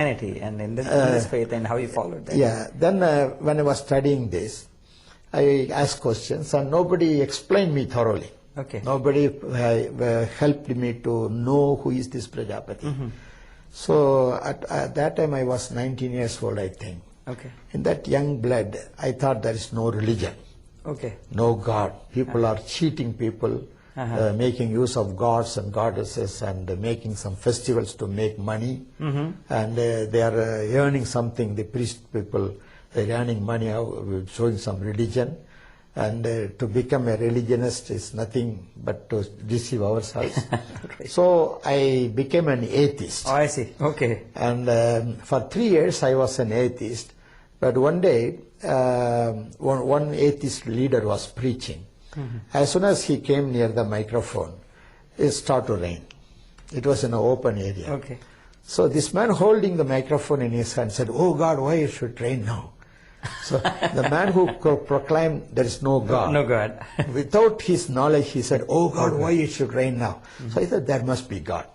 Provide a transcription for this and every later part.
And in this faith and how you followed that. Yeah, then when I was studying this, I asked questions and nobody explained me thoroughly. Okay. Nobody helped me to know who is this Prajapati. So at that time I was 19 years old, I think. Okay. In that young blood, I thought there is no religion. Okay. No God. People are cheating people, making use of gods and goddesses and making some festivals to make money. And they are earning something, the priest people, they are earning money showing some religion. And to become a religionist is nothing but to deceive ourselves. Right. So I became an atheist. Oh, I see. Okay. And for 3 years I was an atheist. But one day, one atheist leader was preaching. As soon as he came near the microphone, it started to rain. It was in an open area. Okay. So this man holding the microphone in his hand said, "Oh God, why it should rain now?" So the man who proclaimed there is no God, no God. without his knowledge, he said, "Oh God, why it should rain now?" So I said, "There must be God.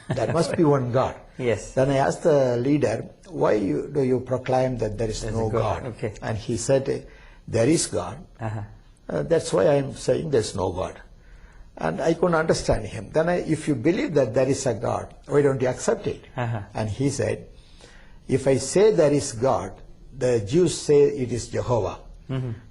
There must be one God." Yes. Then I asked the leader, "Why do you proclaim that there is no God?" Okay. And he said, "There is God. That's why I am saying there is no God." And I couldn't understand him. Then if you believe that there is a God, why don't you accept it? And he said, "If I say there is God, the Jews say it is Jehovah.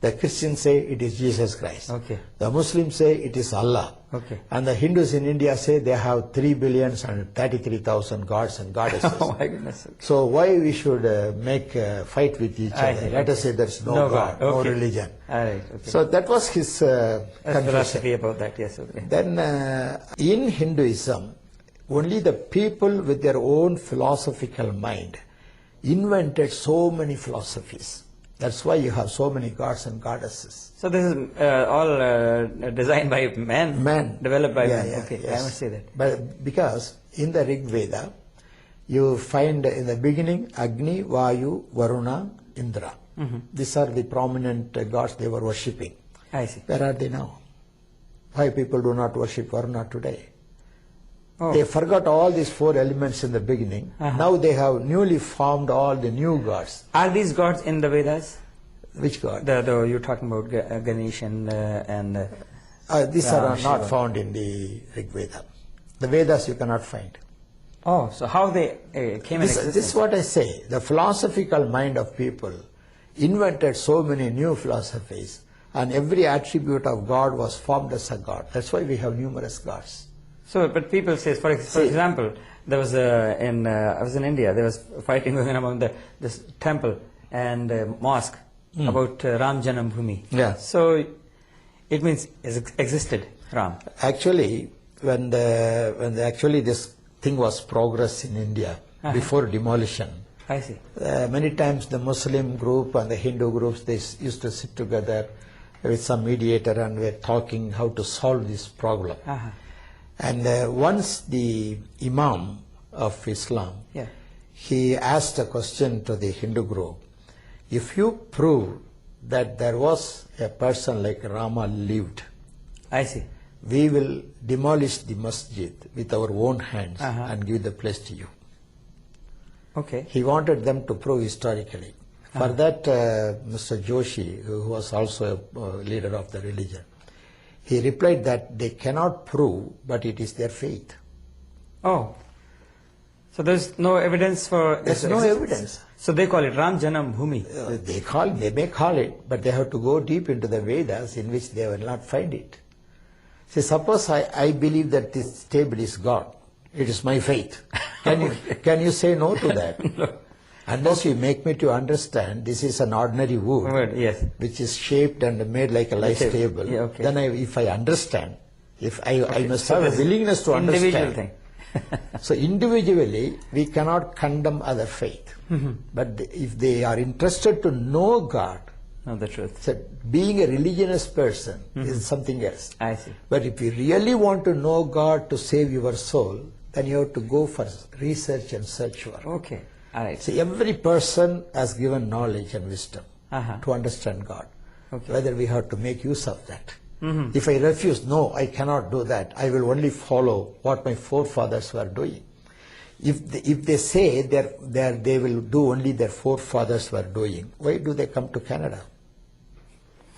The Christians say it is Jesus Christ. Okay. The Muslims say it is Allah. Okay. And the Hindus in India say they have 3,033,000 gods and goddesses. Oh my goodness. Okay. So why we should make a fight with each other? Let us say there is no God, no religion." All right. Okay. So that was his philosophy about that. Yes. Okay. Then in Hinduism, only the people with their own philosophical mind invented so many philosophies. That's why you have so many gods and goddesses. So this is all designed by men? Men. Developed by men. Yeah, Okay, yes. I must say that. But because in the Rig Veda, you find in the beginning Agni, Vayu, Varuna, Indra. These are the prominent gods they were worshipping. I see. Where are they now? Why people do not worship Varuna today? Oh. They forgot all these 4 elements in the beginning. Now they have newly formed all the new gods. Are these gods in the Vedas? Which god? You're talking about Ganesh and these are not found in the Rig Veda. The Vedas you cannot find. Oh, so how they came in existence? This is what I say. The philosophical mind of people invented so many new philosophies, and every attribute of God was formed as a god. That's why we have numerous gods. So, but people say, for example, there was I was in India. There was fighting going on among this temple and mosque about Ram Janam Bhoomi. Yeah. So, it means it existed Ram. Actually, when actually this thing was progress in India before demolition. I see. Many times the Muslim group and the Hindu groups, they used to sit together with some mediator and were talking how to solve this problem. And once the Imam of Islam, he asked a question to the Hindu group, if you prove that there was a person like Rama lived, I see, we will demolish the masjid with our own hands and give the place to you. Okay. He wanted them to prove historically. For that, Mr. Joshi, who was also a leader of the religion, he replied that they cannot prove, but it is their faith. Oh. So there's no evidence for... There's no evidence. So they call it Ram Janam Bhoomi. They may call it, but they have to go deep into the Vedas in which they will not find it. See, suppose I believe that this table is God. It is my faith. Can you say no to that? No. Unless you make me to understand this is an ordinary wood, yes, which is shaped and made like a life table, then if I understand, I must have a willingness to understand. Thing. So individually, we cannot condemn other faith. But if they are interested to know God, know the truth. So being a religious person is something else. I see. But if you really want to know God to save your soul, then you have to go for research and search work. Okay. All right. So every person has given knowledge and wisdom to understand God. Okay. Whether we have to make use of that. If I refuse, no, I cannot do that. I will only follow what my forefathers were doing. if they say they will do only their forefathers were doing, why do they come to Canada?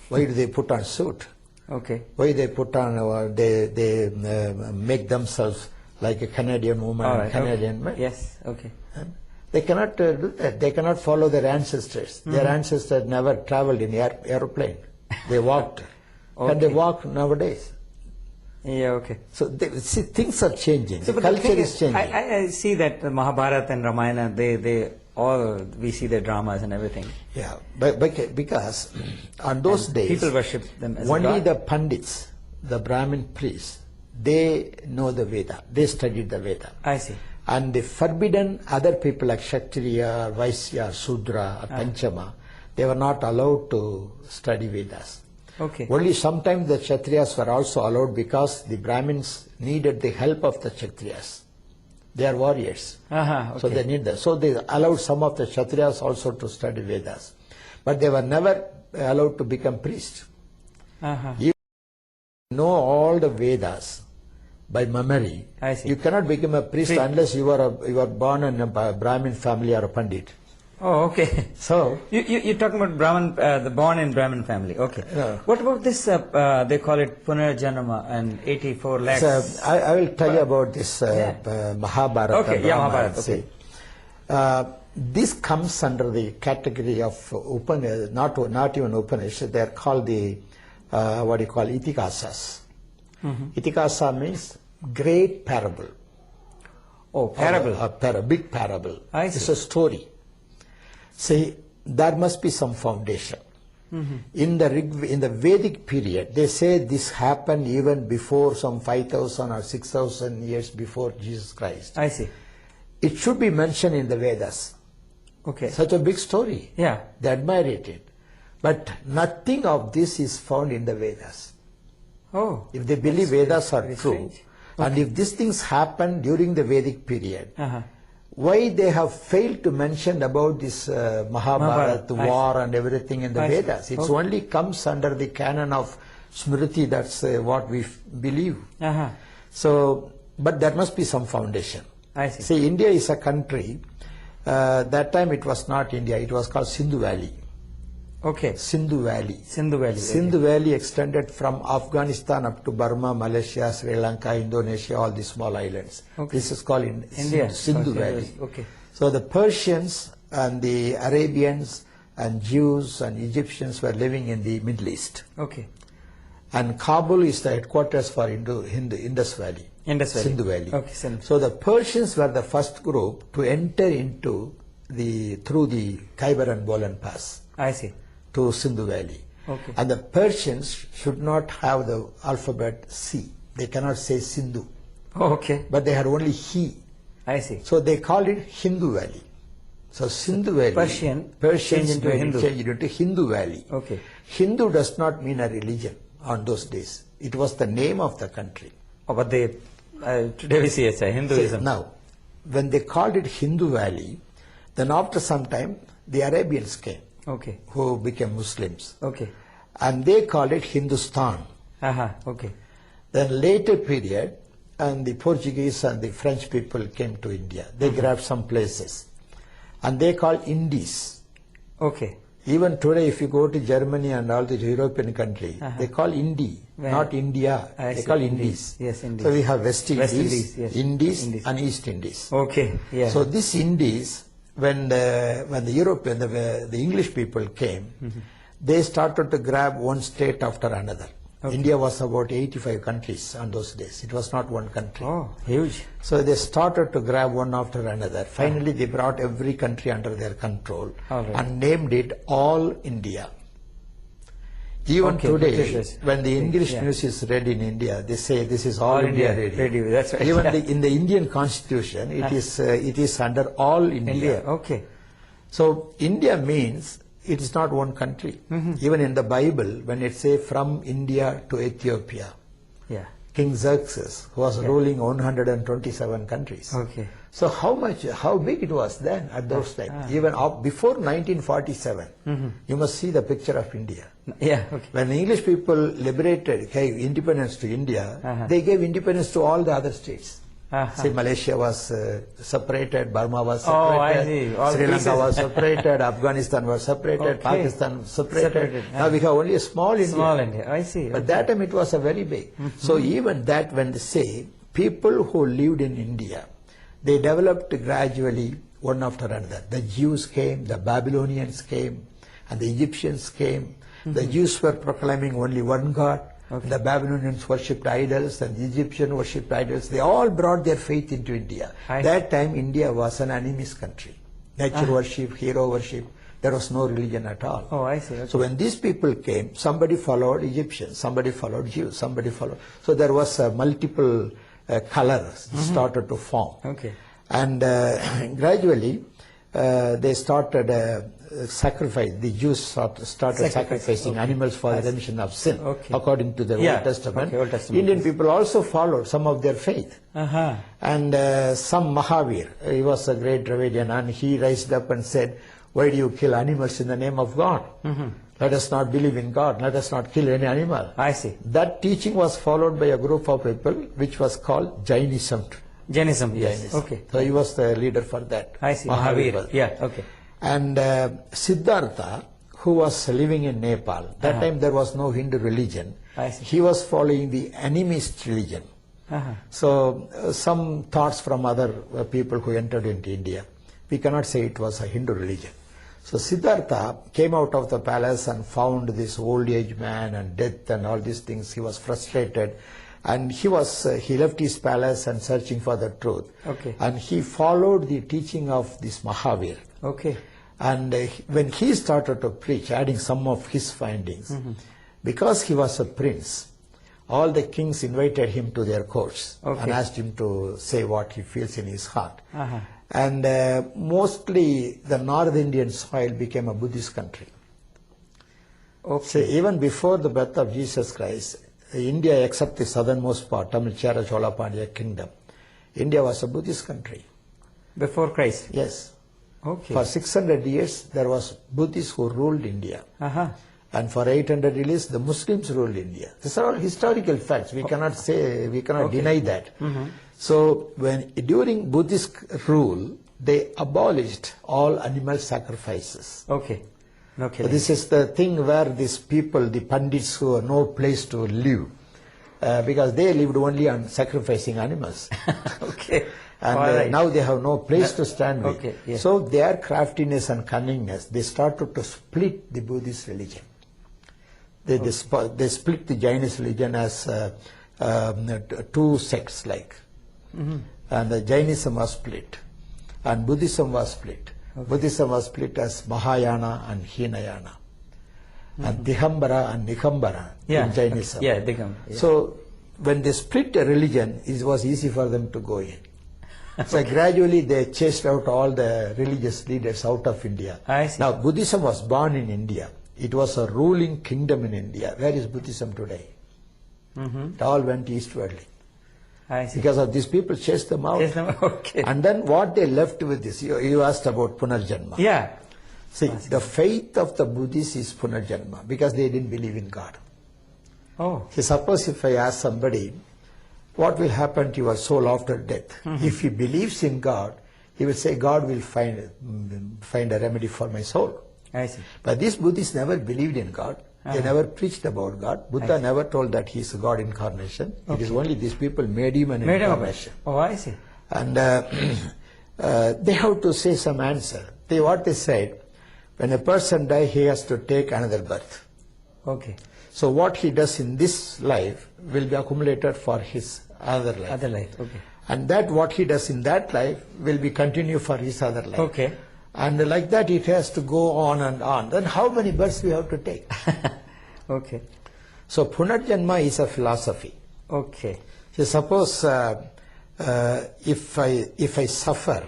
Why do they put on suit? Okay. Why they put on, they make themselves like a Canadian woman, Alright, Canadian man? Yes, okay. They cannot do that. They cannot follow their ancestors. Their ancestors never traveled in aeroplane. They walked. And they walk nowadays. Yeah, okay. So see, things are changing. So, the but culture is changing. I see that the Mahabharata and Ramayana, they all, we see their dramas and everything. Yeah, but because on those days, people worship them as only a god. the Pandits, the Brahmin priests, they know the Veda. They studied the Veda. I see. And the forbidden other people like Kshatriya, Vaisya, Sudra, Panchama, they were not allowed to study Vedas. Okay. Only sometimes the Kshatriyas were also allowed because the Brahmins needed the help of the Kshatriyas. They are warriors. Okay. So they need that. So they allowed some of the Kshatriyas also to study Vedas. But they were never allowed to become priests. You know all the Vedas by memory. I see. You cannot become a priest unless you are born in a Brahmin family or a Pandit. Oh, okay. So you're talking about Brahmin, the born in Brahmin family. Okay. Yeah. What about this? They call it Punarjanama and 84 lakhs. So I will tell you about this Mahabharata. Okay, yeah, Mahabharata. Okay. This comes under the category of Upanishad, not even Upanishad. They are called the what do you call Itikasas. Itikasa means great parable. Oh, parable. A big parable. I see. It's a story. See, there must be some foundation. In the Vedic period, they say this happened even before some 5,000 or 6,000 years before Jesus Christ. I see. It should be mentioned in the Vedas. Okay. Such a big story. Yeah. They admire it. But nothing of this is found in the Vedas. Oh. If they believe Vedas are very true, strange. and if these things happened during the Vedic period, Uh-huh. why they have failed to mention about this Mahabharata war and everything in the Vedas? It only comes under the canon of Smriti. That's what we believe. So, but there must be some foundation. I see. See, India is a country. That time it was not India. It was called Sindhu Valley. Okay. Sindhu Valley. Sindhu Valley. Sindhu Valley extended from Afghanistan up to Burma, Malaysia, Sri Lanka, Indonesia, all these small islands. Okay. This is called India. Sindhu Okay. Valley. Okay. So the Persians and the Arabians and Jews and Egyptians were living in the Middle East. Okay. And Kabul is the headquarters for Indus Valley. Indus Valley. Sindhu Valley. Okay, Sindhu. So the Persians were the first group to enter into through the Khyber and Bolan Pass I see. to Sindhu Valley. Okay. And the Persians should not have the alphabet C. They cannot say Sindhu, Oh, okay. but they had only He. I see. So they called it Hindu Valley. So Sindhu Valley, Persians changed into Hindu. Changed into Hindu Valley. Okay. Hindu does not mean a religion on those days. It was the name of the country. Oh, but they, today we see it's a Hinduism. See, now, when they called it Hindu Valley, then after some time, the Arabians came, Okay. who became Muslims. Okay. And they called it Hindustan. Okay. Then later period, and the Portuguese and the French people came to India. They grabbed some places. And they called Indies. Okay. Even today, if you go to Germany and all the European countries, they call Indi, not India. I They see. call Indies. Indies. Yes, Indies. So we have West Indies, yes. Indies, Indies. and East Indies. Okay. Yeah. So this Indies, when the English people came, they started to grab one state after another. Okay. India was about 85 countries on those days. It was not one country. Oh, huge. So they started to grab one after another. Finally, they brought every country under their control and named it All India. Even today, when the English news is read in India, they say this is All India Radio. That's right. Even in the Indian Constitution, it is under All India. Okay. So India means it is not one country. Even in the Bible, when it says from India to Ethiopia, Yeah. King Xerxes was ruling 127 countries. Okay. So how big it was then at those times? Even before 1947, you must see the picture of India. Yeah. Okay. When the English people gave independence to India, they gave independence to all the other states. See, Malaysia was separated, Burma was Oh, I separated, see. All Sri Lanka pieces. was separated, Afghanistan was separated, Okay. Pakistan separated. Separated, Now we have only a small India. Small India, I see. But that time it was a very big. So even that, when they say people who lived in India, they developed gradually one after another. The Jews came, the Babylonians came, and the Egyptians came. The Jews were proclaiming only one God. Okay. The Babylonians worshipped idols, and the Egyptians worshipped idols. They all brought their faith into India. That time India was an animist country. Nature worship, hero worship. There was no religion at all. Oh, I see. Okay. So when these people came, somebody followed Egyptians, somebody followed Jews, somebody followed. So there was multiple colors started to form. Okay. And gradually they started sacrifice. The Jews started sacrificing animals for the remission of sin, according to the Old Testament. Okay, Old Testament. Indian people also followed some of their faith. And some Mahavir, he was a great Dravidian, and he raised up and said, why do you kill animals in the name of God? Let us not believe in God. Let us not kill any animal. I see. That teaching was followed by a group of people which was called Jainism. Jainism, yes. Jainism. Okay. So he was the leader for that. I see. Mahavir. Mahavir. Yeah, okay. And Siddhartha, who was living in Nepal, that time there was no Hindu religion. I see. He was following the animist religion. So some thoughts from other people who entered into India. We cannot say it was a Hindu religion. So Siddhartha came out of the palace and found this old age man and death and all these things. He was frustrated, and he left his palace and searching for the truth. Okay. And he followed the teaching of this Mahavir. Okay. And when he started to preach, adding some of his findings, because he was a prince, all the kings invited him to their courts and asked him to say what he feels in his heart. And mostly the North Indian soil became a Buddhist country. So even before the birth of Jesus Christ, India, except the southernmost part, Tamil Chera Chellappa kingdom, India was a Buddhist country. Before Christ? Yes. Okay. For 600 years, there was Buddhists who ruled India. And for 800 years, the Muslims ruled India. These are all historical facts. We cannot say, we cannot deny that. So during Buddhist rule, they abolished all animal sacrifices. Okay. Okay. So this is the thing where these people, the pandits who have no place to live, because they lived only on sacrificing animals. Okay. And now they have no place to stand with. Okay, yeah. So their craftiness and cunningness, they started to split the Buddhist religion. They split the Jainist religion as two sects like. And the Jainism was split. And Buddhism was split. Buddhism was split as Mahayana and Hinayana. And Dihambara and Nikambara in Jainism. Yeah, Dihambara. Yeah. So when they split a religion, it was easy for them to go in. So gradually they chased out all the religious leaders out of India. I see. Now Buddhism was born in India. It was a ruling kingdom in India. Where is Buddhism today? It all went eastwardly. I see. Because of these people chased them out. Okay. And then what they left with this, you asked about Punarjanma. Yeah. See, the faith of the Buddhists is Punarjanma because they didn't believe in God. Oh. See, suppose if I ask somebody, what will happen to your soul after death? If he believes in God, he will say, God will find a remedy for my soul. I see. But these Buddhists never believed in God. They never preached about God. Buddha never told that he is a God incarnation. It is only these people made him an incarnation. Oh, I see. And they have to say some answer. What they said, when a person dies, he has to take another birth. Okay. So what he does in this life will be accumulated for his other life. Other life, okay. And that what he does in that life will be continue for his other life. Okay. And like that it has to go on and on. Then how many births we have to take? Okay. So Punarjanma is a philosophy. Okay. So suppose if I suffer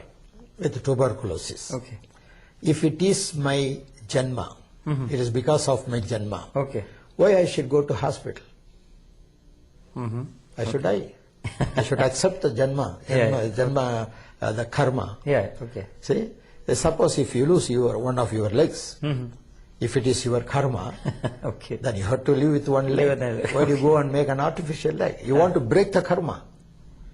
with tuberculosis, Okay. if it is my janma, it is because of my janma. Okay. Why I should go to hospital? I should die. I should accept the janma, the karma. Yeah, okay. See, suppose if you lose one of your legs, if it is your karma, Okay. then you have to live with one leg. Why do you go and make an artificial leg? You want to break the karma.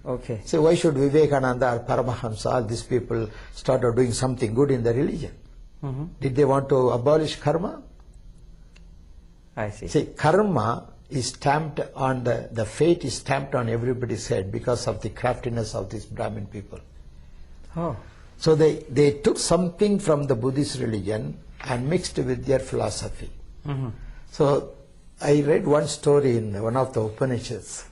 Okay. So why should Vivekananda or Paramahamsa, all these people started doing something good in the religion? Did they want to abolish karma? I see. See, karma is stamped on the fate is stamped on everybody's head because of the craftiness of these Brahmin people. Oh. So they took something from the Buddhist religion and mixed with their philosophy. So I read one story in one of the Upanishads.